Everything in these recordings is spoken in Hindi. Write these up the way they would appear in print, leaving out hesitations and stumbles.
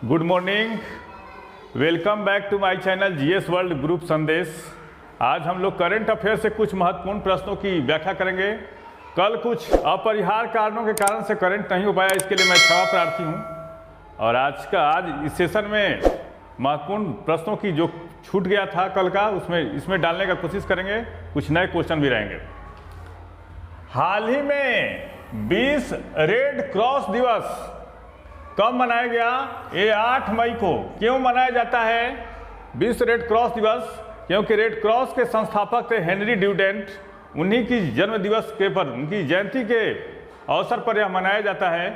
Good morning, welcome back to my channel GS world group Sandesh. आज हम लोग करंट अफेयर से कुछ महत्वपूर्ण प्रश्नों की व्याख्या करेंगे। कल कुछ अपरिहार्य कारणों के कारण से करंट नहीं हो पाया, इसके लिए मैं क्षमा प्रार्थी हूं। और आज इस सेशन में महत्वपूर्ण प्रश्नों की जो छूट गया था कल का, इसमें डालने का कोशिश करेंगे। कुछ नए क्वेश्चन भी रहेंगे। हाल ही में 20 रेड क्रॉस दिवस कब मनाया गया? ये 8 मई को। क्यों मनाया जाता है 20 रेड क्रॉस दिवस? क्योंकि रेड क्रॉस के संस्थापक थे हेनरी ड्यूडेंट। उन्हीं की जन्म दिवस के पर, उनकी जयंती के अवसर पर यह मनाया जाता है,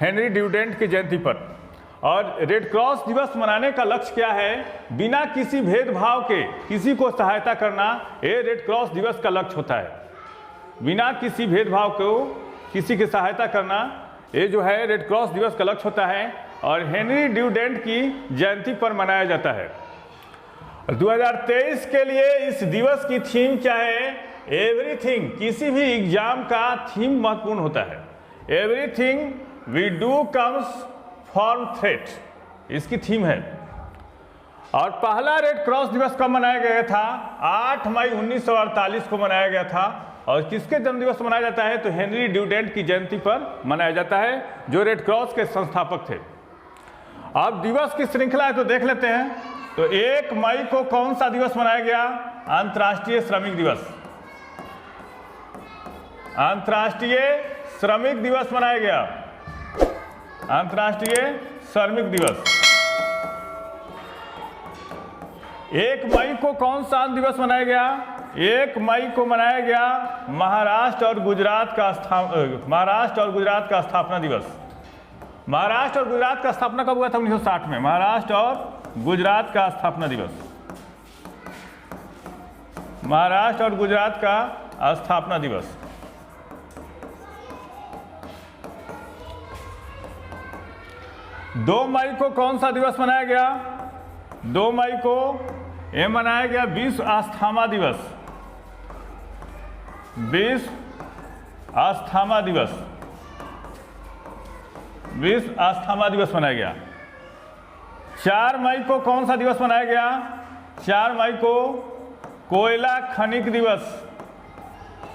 हेनरी ड्यूडेंट की जयंती पर। और रेड क्रॉस दिवस मनाने का लक्ष्य क्या है? बिना किसी भेदभाव के किसी को सहायता करना, ये रेड क्रॉस दिवस का लक्ष्य होता है। बिना किसी भेदभाव को किसी की सहायता करना, ये जो है रेड क्रॉस दिवस का लक्ष्य होता है और हेनरी ड्यूडेंट की जयंती पर मनाया जाता है। 2023 के लिए इस दिवस की थीम क्या है? एवरीथिंग। किसी भी एग्जाम का थीम महत्वपूर्ण होता है। Everything we do comes from threat, इसकी थीम है। और पहला रेड क्रॉस दिवस कब मनाया गया था? 8 मई 1948 को मनाया गया था। और किसके जन्मदिवस मनाया जाता है? तो हेनरी ड्यूडेंट की जयंती पर मनाया जाता है, जो रेड क्रॉस के संस्थापक थे। अब दिवस की श्रृंखला है तो देख लेते हैं। तो 1 मई को कौन सा दिवस मनाया गया? अंतर्राष्ट्रीय श्रमिक दिवस। अंतर्राष्ट्रीय श्रमिक दिवस मनाया गया। अंतर्राष्ट्रीय श्रमिक दिवस। 1 मई को कौन सा दिवस मनाया गया? 1 मई को मनाया गया महाराष्ट्र और गुजरात का स्थापना दिवस। महाराष्ट्र और गुजरात का स्थापना कब हुआ था? 1960 में। महाराष्ट्र और गुजरात का स्थापना दिवस। महाराष्ट्र और गुजरात का स्थापना दिवस। दो मई को कौन सा दिवस मनाया गया? 2 मई को यह मनाया गया विश्व अस्थमा दिवस। विश्व अस्थमा दिवस। विश्व अस्थमा दिवस मनाया गया। 4 मई को कौन सा दिवस मनाया गया? 4 मई को कोयला खनिक दिवस।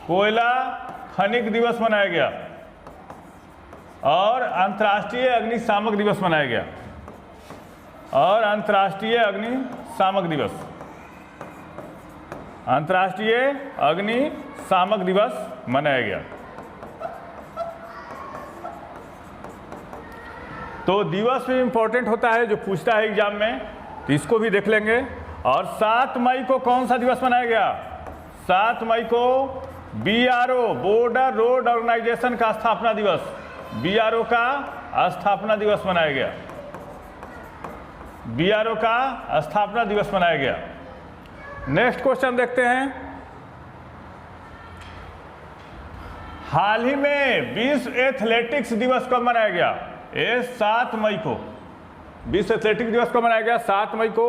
कोयला खनिक दिवस मनाया गया। और अंतर्राष्ट्रीय अग्निशामक दिवस मनाया गया। और अंतर्राष्ट्रीय अग्निशामक दिवस। अंतर्राष्ट्रीय अग्निशामक दिवस मनाया गया। तो दिवस भी इंपॉर्टेंट होता है, जो पूछता है एग्जाम में, तो इसको भी देख लेंगे। और 7 मई को कौन सा दिवस मनाया गया? 7 मई को BRO बॉर्डर रोड ऑर्गेनाइजेशन का स्थापना दिवस। BRO का स्थापना दिवस मनाया गया। BRO का स्थापना दिवस मनाया गया। नेक्स्ट क्वेश्चन देखते हैं। हाल ही में विश्व एथलेटिक्स दिवस कब मनाया गया? ये 7 मई को। विश्व एथलेटिक्स दिवस कब मनाया गया? 7 मई को।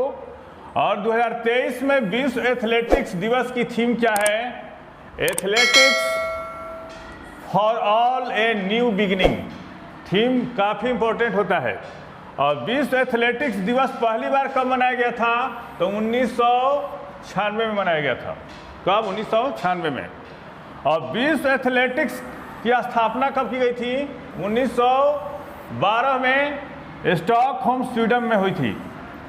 और 2023 में विश्व एथलेटिक्स दिवस की थीम क्या है? Athletics for all a new beginning. Theme काफ़ी इंपॉर्टेंट होता है। और विश्व एथलेटिक्स दिवस पहली बार कब मनाया गया था? तो 1996 में मनाया गया था। कब? 1996 में। और विश्व एथलेटिक्स की स्थापना कब की गई थी? 1912 में स्टॉकहोम स्वीडन में हुई थी।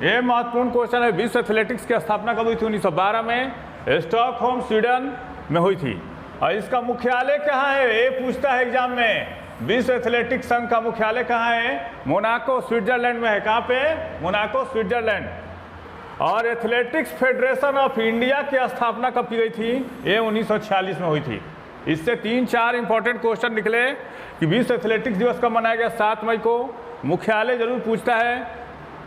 ये महत्वपूर्ण क्वेश्चन है। विश्व एथलेटिक्स की स्थापना कब हुई थी? 1912 में स्टॉकहोम स्वीडन में हुई थी। और इसका मुख्यालय कहाँ है? ये पूछता है एग्जाम में। विश्व एथलेटिक्स संघ का मुख्यालय कहाँ है? मोनाको स्विट्जरलैंड में है। कहाँ पे? Monaco Switzerland. और एथलेटिक्स फेडरेशन ऑफ इंडिया की स्थापना कब की गई थी? ये 1946 में हुई थी। इससे 3-4 इंपॉर्टेंट क्वेश्चन निकले कि विश्व एथलेटिक्स दिवस कब मनाया गया? 7 मई को। मुख्यालय जरूर पूछता है,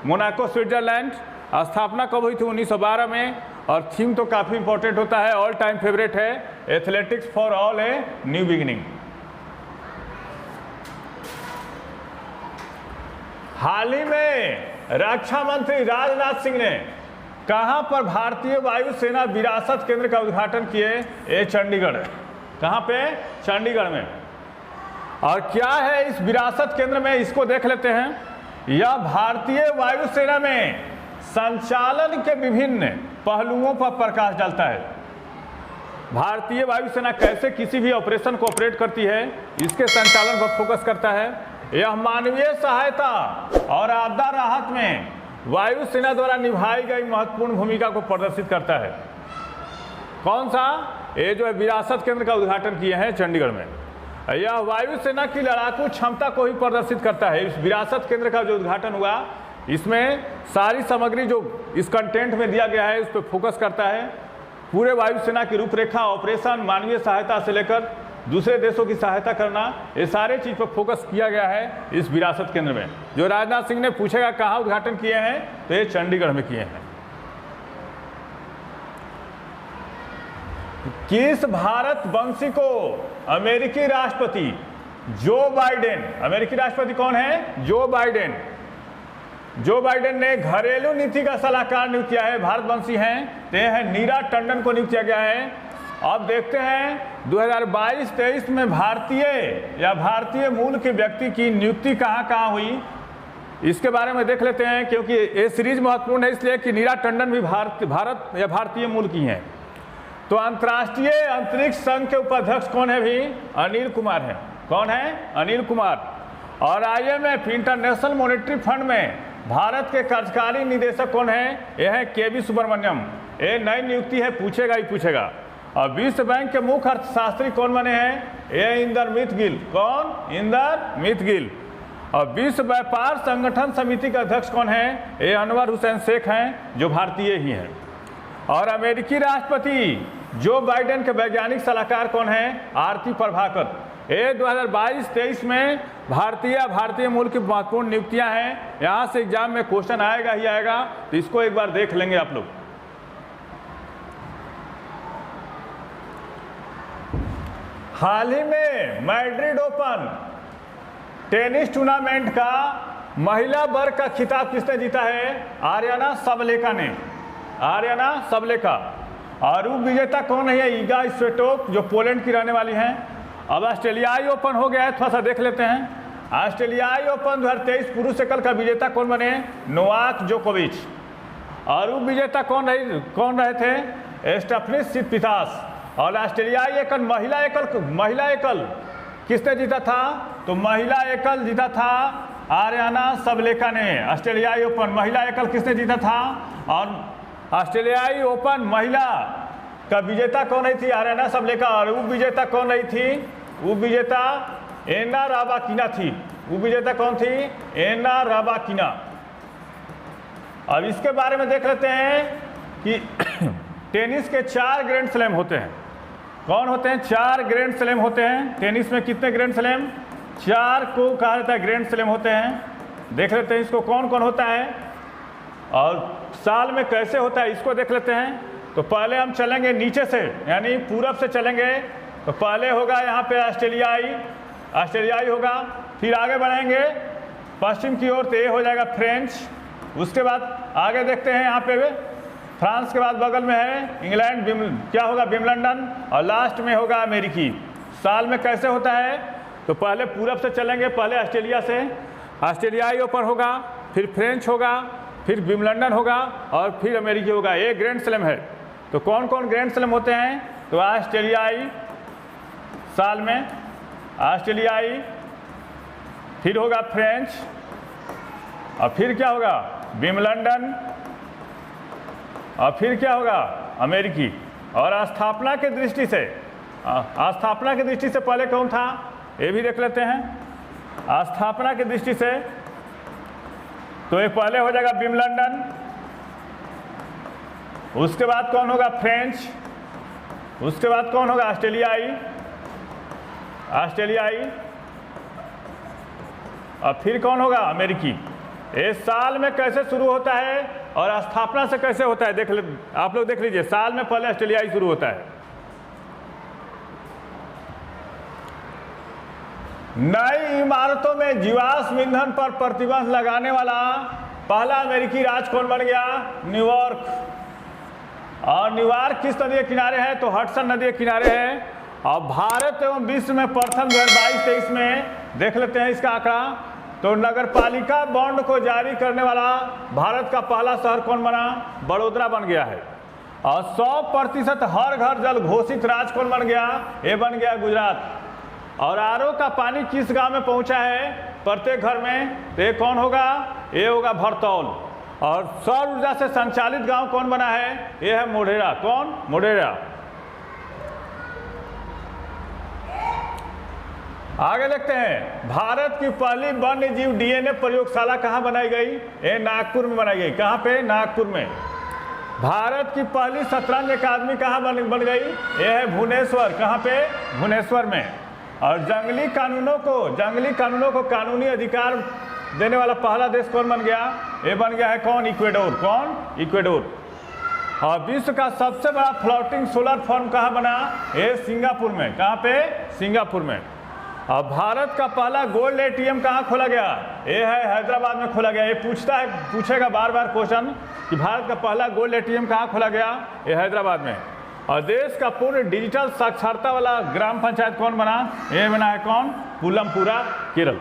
मोनाको स्विट्जरलैंड। स्थापना कब हुई थी? 1912 में। और थीम तो काफ़ी इंपॉर्टेंट होता है, ऑल टाइम फेवरेट है, athletics for all a new beginning. हाल ही में रक्षा मंत्री राजनाथ सिंह ने कहां पर भारतीय वायुसेना विरासत केंद्र का उद्घाटन किए? ये चंडीगढ़। कहां पे? चंडीगढ़ में। और क्या है इस विरासत केंद्र में, इसको देख लेते हैं। यह भारतीय वायुसेना में संचालन के विभिन्न पहलुओं पर प्रकाश डालता है। भारतीय वायुसेना कैसे किसी भी ऑपरेशन को ऑपरेट करती है, इसके संचालन पर फोकस करता है। यह मानवीय सहायता और आपदा राहत में वायुसेना द्वारा निभाई गई महत्वपूर्ण भूमिका को प्रदर्शित करता है। कौन सा? ये जो है विरासत केंद्र का उद्घाटन किए हैं चंडीगढ़ में। यह वायुसेना की लड़ाकू क्षमता को ही प्रदर्शित करता है। इस विरासत केंद्र का जो उद्घाटन हुआ, इसमें सारी सामग्री जो इस कंटेंट में दिया गया है उस पर फोकस करता है। पूरे वायुसेना की रूपरेखा, ऑपरेशन, मानवीय सहायता से लेकर दूसरे देशों की सहायता करना, ये सारे चीज़ पर फोकस किया गया है इस विरासत केंद्र में। जो राजनाथ सिंह ने पूछेगा कहाँ उद्घाटन किए हैं, तो ये चंडीगढ़ में किए हैं। किस भारत वंशी को अमेरिकी राष्ट्रपति जो बाइडेन, अमेरिकी राष्ट्रपति कौन है? Joe Biden. जो बाइडेन ने घरेलू नीति का सलाहकार नियुक्त किया है, भारतवंशी हैं, ते हैं नीरा टंडन को नियुक्त किया गया है। अब देखते हैं 2022-23 में भारतीय या भारतीय मूल के व्यक्ति की नियुक्ति कहाँ कहाँ हुई, इसके बारे में देख लेते हैं, क्योंकि ये सीरीज महत्वपूर्ण है इसलिए कि नीरा टंडन भी भारत या भारतीय मूल की हैं। तो अंतर्राष्ट्रीय अंतरिक्ष संघ के उपाध्यक्ष कौन है? भी अनिल कुमार है। कौन है? अनिल कुमार। और IMF इंटरनेशनल मॉनेटरी फंड में भारत के कार्यकारी निदेशक कौन है? यह है KV सुब्रमण्यम। ये नई नियुक्ति है, पूछेगा ही पूछेगा। और विश्व बैंक के मुख्य अर्थशास्त्री कौन बने हैं? ये इंदरमित गिल। कौन? इंदरमित गिल। और विश्व व्यापार संगठन समिति के अध्यक्ष कौन है? ये अनवर हुसैन शेख हैं, जो भारतीय ही हैं। और अमेरिकी राष्ट्रपति जो बाइडेन के वैज्ञानिक सलाहकार कौन है? आरती प्रभाकर। ये 2022-23 में भारतीय मूल की महत्वपूर्ण नियुक्तियां हैं। यहाँ से एग्जाम में क्वेश्चन आएगा ही आएगा, तो इसको एक बार देख लेंगे आप लोग। हाल ही में मैड्रिड ओपन टेनिस टूर्नामेंट का महिला वर्ग का खिताब किसने जीता है? आर्याना सबलेका ने। आर्याना सबलेका। और उप विजेता कौन है? ईगा स्वियातेक, जो पोलैंड की रहने वाली हैं। अब ऑस्ट्रेलियाई ओपन हो गया है, थोड़ा सा देख लेते हैं। ऑस्ट्रेलियाई ओपन 2023 पुरुष एकल का विजेता कौन बने? नोवाक जोकोविच। और उप विजेता कौन रहे थे? Stefanos Tsitsipas. और ऑस्ट्रेलियाई एकल महिला एकल किसने जीता था? तो महिला एकल जीता था आर्याना सबलेका ने। ऑस्ट्रेलियाई ओपन महिला एकल किसने जीता था? और ऑस्ट्रेलियाई ओपन महिला का विजेता कौन रही थी? आर्याना सबलेका। और उप विजेता कौन रही थी? उप विजेता एना राबाकिना थी। उप विजेता कौन थी? एना राबाकिना। अब इसके बारे में देख लेते हैं कि टेनिस के 4 ग्रैंड स्लैम होते हैं। कौन होते हैं? 4 ग्रैंड स्लैम होते हैं। टेनिस में कितने ग्रैंड स्लैम? 4 को कहा जाता है ग्रैंड स्लैम होते हैं। देख लेते हैं इसको कौन कौन होता है और साल में कैसे होता है, इसको देख लेते हैं। तो पहले हम चलेंगे नीचे से, यानी पूरब से चलेंगे। तो पहले होगा यहाँ पे ऑस्ट्रेलियाई होगा। फिर आगे बढ़ेंगे पश्चिम की ओर, तो ये हो जाएगा फ्रेंच। उसके बाद आगे देखते हैं यहाँ पे फ्रांस के बाद बगल में है इंग्लैंड, क्या होगा? विम्बलडन। और लास्ट में होगा अमेरिकी। साल में कैसे होता है? तो पहले पूरब से चलेंगे, पहले ऑस्ट्रेलिया से ऑस्ट्रेलियाई ओपन होगा, फिर फ्रेंच होगा, फिर विम्बलडन होगा और फिर अमेरिकी होगा। ये ग्रैंड स्लैम है। तो कौन कौन ग्रैंड स्लैम होते हैं? तो ऑस्ट्रेलियाई साल में, ऑस्ट्रेलियाई, फिर होगा फ्रेंच, और फिर क्या होगा? विम्बलडन, और फिर क्या होगा? अमेरिकी। और स्थापना की दृष्टि से पहले कौन था, ये भी देख लेते हैं। स्थापना की दृष्टि से तो ये पहले हो जाएगा विम्बलडन, उसके बाद कौन होगा? फ्रेंच, उसके बाद कौन होगा? ऑस्ट्रेलियाई, और फिर कौन होगा? अमेरिकी। ये साल में कैसे शुरू होता है और स्थापना से कैसे होता है, आप लोग देख लीजिए। साल में पहले ऑस्ट्रेलियाई शुरू होता है। नई इमारतों में जीवाश्म ईंधन पर प्रतिबंध लगाने वाला पहला अमेरिकी राज्य कौन बन गया? न्यूयॉर्क। और न्यूयॉर्क किस नदी के किनारे है? तो हडसन नदी के किनारे है। और भारत एवं विश्व में प्रथम 2022-23 में देख लेते हैं इसका आंकड़ा। तो नगरपालिका बॉन्ड को जारी करने वाला भारत का पहला शहर कौन बना? बड़ोदरा बन गया है। और 100% हर घर जल घोषित राज्य कौन बन गया? ये बन गया गुजरात। और आरओ का पानी किस गांव में पहुंचा है प्रत्येक घर में? तो ये कौन होगा? ये होगा भरतौल। और सौर ऊर्जा से संचालित गांव कौन बना है? ये है मोढेरा। कौन? मोढेरा। आगे देखते हैं, भारत की पहली वन्य जीव डीएनए प्रयोगशाला कहाँ बनाई गई? ये नागपुर में बनाई गई। कहाँ पे? नागपुर में। भारत की पहली शतरंज अकादमी कहाँ बन गई? ये है भुवनेश्वर। कहाँ पे? भुवनेश्वर में। और जंगली कानूनों को कानूनी अधिकार देने वाला पहला देश कौन बन गया? ये बन गया है कौन? इक्वेडोर। कौन? इक्वेडोर। और विश्व का सबसे बड़ा फ्लोटिंग सोलर फॉर्म कहाँ बना? ये सिंगापुर में। कहाँ पे? सिंगापुर में। और भारत का पहला गोल्ड एटीएम कहाँ खोला गया? ये है हैदराबाद में खोला गया। ये पूछेगा बार बार क्वेश्चन कि भारत का पहला गोल्ड एटीएम कहाँ खोला गया? ये हैदराबाद में। और देश का पूर्ण डिजिटल साक्षरता वाला ग्राम पंचायत कौन बना? ये बना है कौन? पुलमपुरा, केरल।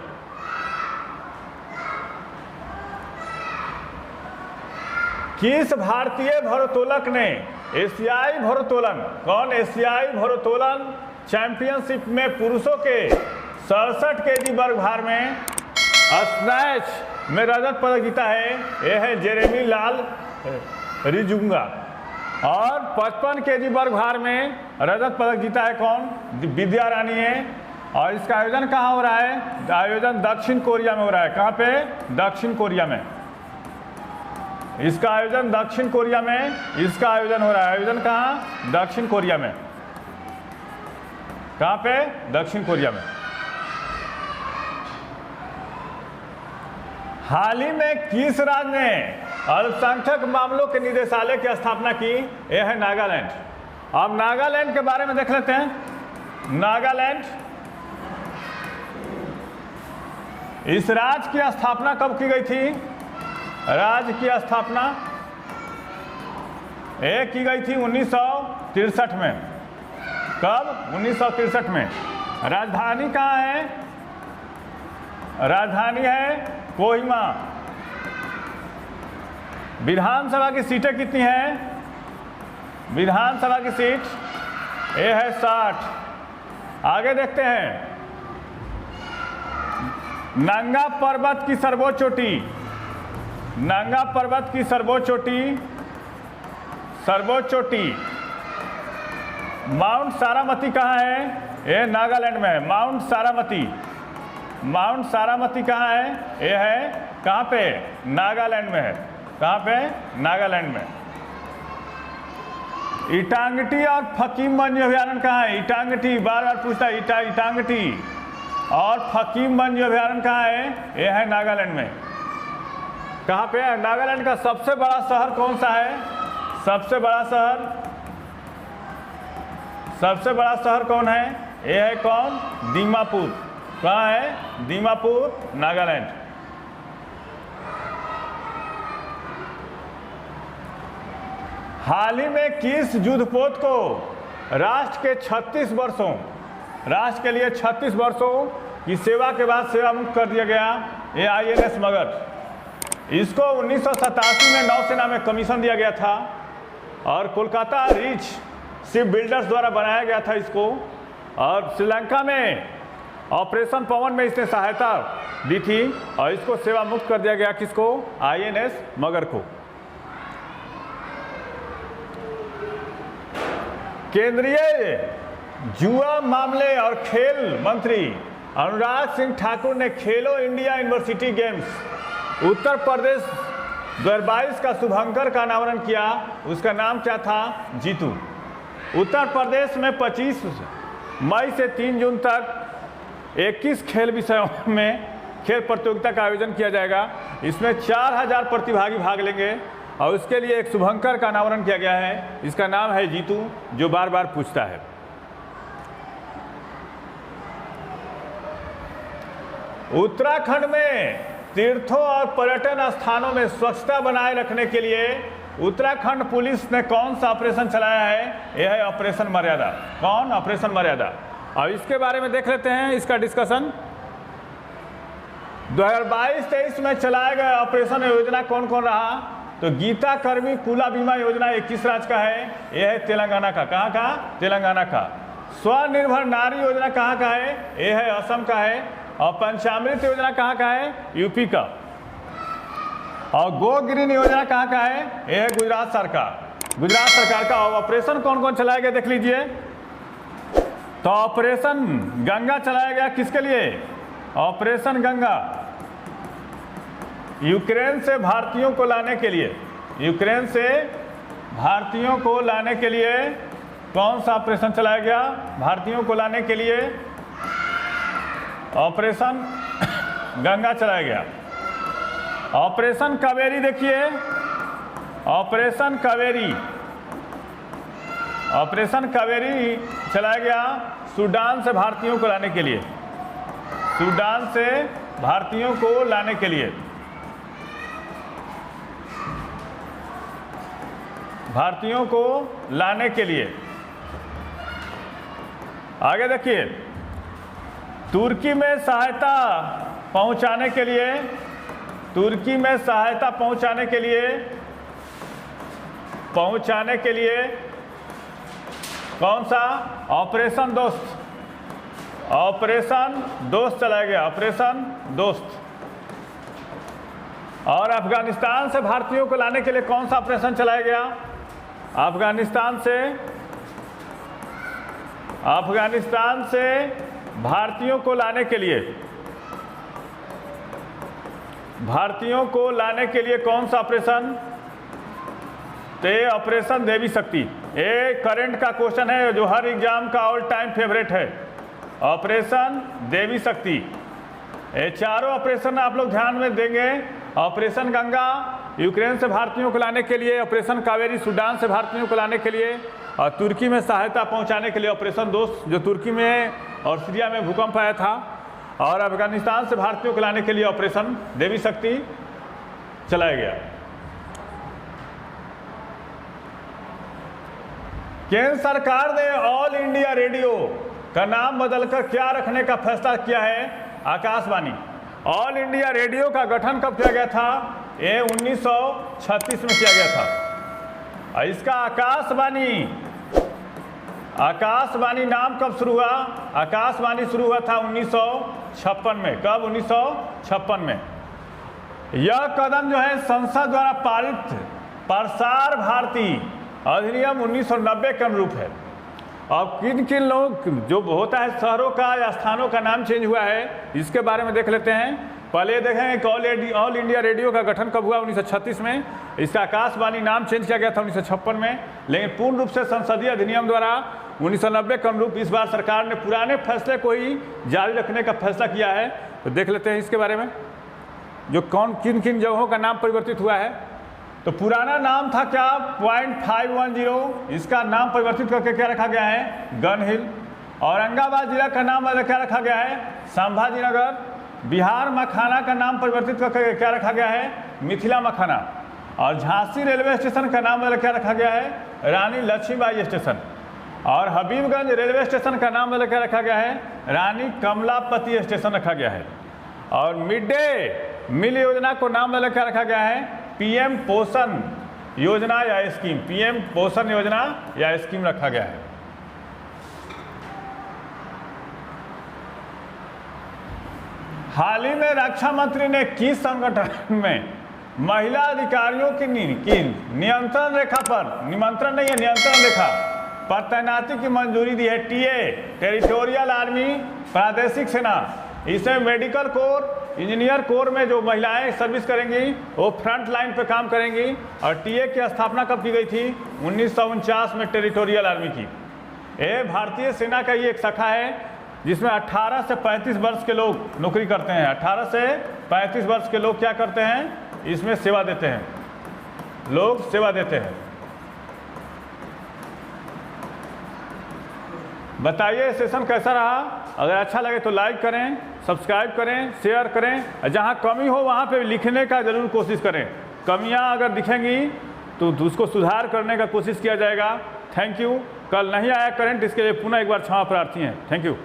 किस भारतीय भारोत्तोलक ने एशियाई भारोत्तोलन एशियाई भारोत्तोलन चैंपियनशिप में पुरुषों के 67 केजी वर्ग भार में स्नैच में रजत पदक जीता है? यह है जेरेमी लाल रिजुंगा। और 55 केजी वर्ग भार में रजत पदक जीता है कौन? विद्या रानी है। और इसका आयोजन कहाँ हो रहा है? आयोजन दक्षिण कोरिया में हो रहा है। कहाँ पे? दक्षिण कोरिया में। इसका आयोजन दक्षिण कोरिया में इसका आयोजन हो रहा है। आयोजन कहाँ? दक्षिण कोरिया में। कहाँ पे? दक्षिण कोरिया में। हाल ही में किस राज्य ने अल्पसंख्यक मामलों के निदेशालय की स्थापना की? यह है नागालैंड। अब नागालैंड के बारे में देख लेते हैं। नागालैंड, इस राज्य की स्थापना कब की गई थी? राज्य की स्थापना एक की गई थी 1963 में। कब? 1963 में। राजधानी कहाँ है? राजधानी है कोहिमा। विधानसभा की सीटें कितनी हैं? विधानसभा की सीट ये है 60। आगे देखते हैं, नंगा पर्वत की सर्वोच्च चोटी, नंगा पर्वत की सर्वोच्च चोटी माउंट सारामती कहाँ है? ये नागालैंड में है। माउंट सारामती कहाँ है? ये है कहाँ पे? नागालैंड में है। कहाँ पे? नागालैंड में। इटांगटी और फकीम वन्य अभयारण्य कहाँ है? इटांगटी बार बार पूछता है। इटांगटी और फकीम वन्य अभयारण्य कहाँ है? ये है नागालैंड में। कहाँ पे है? नागालैंड का सबसे बड़ा शहर कौन सा है? सबसे बड़ा शहर कौन है? ये है कौन? दीमापुर। कहाँ है? दीमापुर, नागालैंड। हाल ही में किस युद्धपोत को राष्ट्र के 36 वर्षों राष्ट्र के लिए 36 वर्षों की सेवा के बाद सेवा मुक्त कर दिया गया? ये INS मगध। इसको 1987 में नौसेना में कमीशन दिया गया था और कोलकाता रिच शिप बिल्डर्स द्वारा बनाया गया था इसको। और श्रीलंका में ऑपरेशन पवन में इसने सहायता दी थी और इसको सेवा मुक्त कर दिया गया। किसको? INS मगध को। केंद्रीय युवा मामले और खेल मंत्री अनुराग सिंह ठाकुर ने खेलो India university games Uttar Pradesh 2022 का शुभंकर का अनावरण किया। उसका नाम क्या था? जीतू। उत्तर प्रदेश में 25 मई से 3 जून तक 21 खेल विषयों में खेल प्रतियोगिता का आयोजन किया जाएगा। इसमें 4000 प्रतिभागी भाग लेंगे और उसके लिए एक शुभंकर का अनावरण किया गया है। इसका नाम है जीतू, जो बार बार पूछता है। उत्तराखंड में तीर्थों और पर्यटन स्थानों में स्वच्छता बनाए रखने के लिए उत्तराखंड पुलिस ने कौन सा ऑपरेशन चलाया है? यह है ऑपरेशन मर्यादा। कौन? ऑपरेशन मर्यादा। और इसके बारे में देख लेते हैं इसका डिस्कशन। 2022-23 में चलाया गया ऑपरेशन योजना कौन कौन रहा? तो गीता कर्मी कुला बीमा योजना ये किस राज्य का है? यह है तेलंगाना का। कहाँ का? तेलंगाना का। स्वनिर्भर नारी योजना कहाँ का है? यह है असम का है। और पंचामृत योजना कहाँ का है? यूपी का। और गो ग्रीन योजना कहाँ का है? यह है गुजरात सरकार। गुजरात सरकार का। और ऑपरेशन कौन कौन चलाया गया देख लीजिए। तो ऑपरेशन गंगा चलाया गया किसके लिए? ऑपरेशन गंगा यूक्रेन से भारतीयों को लाने के लिए। यूक्रेन से भारतीयों को लाने के लिए कौन सा ऑपरेशन चलाया गया? भारतीयों को लाने के लिए ऑपरेशन गंगा चलाया गया। ऑपरेशन कावेरी देखिए, ऑपरेशन कावेरी, ऑपरेशन कावेरी चलाया गया सूडान से भारतीयों को लाने के लिए। सूडान से भारतीयों को लाने के लिए, भारतीयों को लाने के लिए। आगे देखिए, तुर्की में सहायता पहुंचाने के लिए, तुर्की में सहायता पहुंचाने के लिए कौन सा? ऑपरेशन दोस्त। ऑपरेशन दोस्त चलाया गया, ऑपरेशन दोस्त। और अफगानिस्तान से भारतीयों को लाने के लिए कौन सा ऑपरेशन चलाया गया? अफगानिस्तान से भारतीयों को लाने के लिए, भारतीयों को लाने के लिए कौन सा ऑपरेशन? तो ये ऑपरेशन देवी शक्ति। ये करंट का क्वेश्चन है जो हर एग्जाम का ऑल टाइम फेवरेट है, ऑपरेशन देवी शक्ति। ये चारों ऑपरेशन आप लोग ध्यान में देंगे। ऑपरेशन गंगा यूक्रेन से भारतीयों को लाने के लिए, ऑपरेशन कावेरी सूडान से भारतीयों को लाने के लिए, और तुर्की में सहायता पहुंचाने के लिए ऑपरेशन दोस्त जो तुर्की में और सीरिया में भूकंप आया था, और अफगानिस्तान से भारतीयों को लाने के लिए ऑपरेशन देवी शक्ति चलाया गया। केंद्र सरकार ने ऑल इंडिया रेडियो का नाम बदलकर क्या रखने का फैसला किया है? आकाशवाणी। ऑल इंडिया रेडियो का गठन कब किया गया था? ये 1936 में किया गया था। और इसका आकाशवाणी नाम कब शुरू हुआ? आकाशवाणी शुरू हुआ था 1956 में। कब? 1956 में। यह कदम जो है संसद द्वारा पारित प्रसार भारती अधिनियम 1990 के अनुरूप है। अब किन किन लोग जो होता है शहरों का या स्थानों का नाम चेंज हुआ है इसके बारे में देख लेते हैं। पहले देखेंगे कि ऑल इंडिया रेडियो का गठन कब हुआ? 1936 में। इसका आकाशवाणी नाम चेंज किया गया था 1956 में, लेकिन पूर्ण रूप से संसदीय अधिनियम द्वारा 1990 के अनुरूप इस बार सरकार ने पुराने फैसले को ही जारी रखने का फैसला किया है। तो देख लेते हैं इसके बारे में, जो किन किन जगहों का नाम परिवर्तित हुआ है। तो पुराना नाम था क्या? .510। इसका नाम परिवर्तित करके क्या रखा गया है? गन हिल। औरंगाबाद जिला का नाम क्या रखा गया है? संभाजी नगर। बिहार मखाना का नाम परिवर्तित करके क्या रखा गया है? मिथिला मखाना। और झांसी रेलवे स्टेशन का नाम क्या रखा गया है? रानी लक्ष्मीबाई स्टेशन। और हबीबगंज रेलवे स्टेशन का नाम क्या रखा गया है? रानी कमलापति स्टेशन रखा गया है। और मिड डे मील योजना को नाम क्या रखा गया है? पीएम पोषण योजना या स्कीम। पीएम पोषण योजना या स्कीम रखा गया है। हाल ही में रक्षा मंत्री ने किस संगठन में महिला अधिकारियों की नियंत्रण रेखा पर, निमंत्रण नहीं है, नियंत्रण रेखा पर तैनाती की मंजूरी दी है? टीए, टेरिटोरियल आर्मी, प्रादेशिक सेना। इसमें मेडिकल कोर, इंजीनियर कोर में जो महिलाएं सर्विस करेंगी वो फ्रंट लाइन पे काम करेंगी। और टीए की स्थापना कब की गई थी? 1949 में टेरिटोरियल आर्मी की। ये भारतीय सेना का ही एक शाखा है जिसमें 18 से 35 वर्ष के लोग नौकरी करते हैं। 18 से 35 वर्ष के लोग क्या करते हैं? इसमें सेवा देते हैं, लोग सेवा देते हैं। बताइए सेशन कैसा रहा? अगर अच्छा लगे तो लाइक करें, सब्सक्राइब करें, शेयर करें। जहाँ कमी हो वहाँ पे लिखने का ज़रूर कोशिश करें। कमियाँ अगर दिखेंगी तो उसको सुधार करने का कोशिश किया जाएगा। Thank you. कल नहीं आया करंट, इसके लिए पुनः एक बार क्षमा प्रार्थी हैं। Thank you.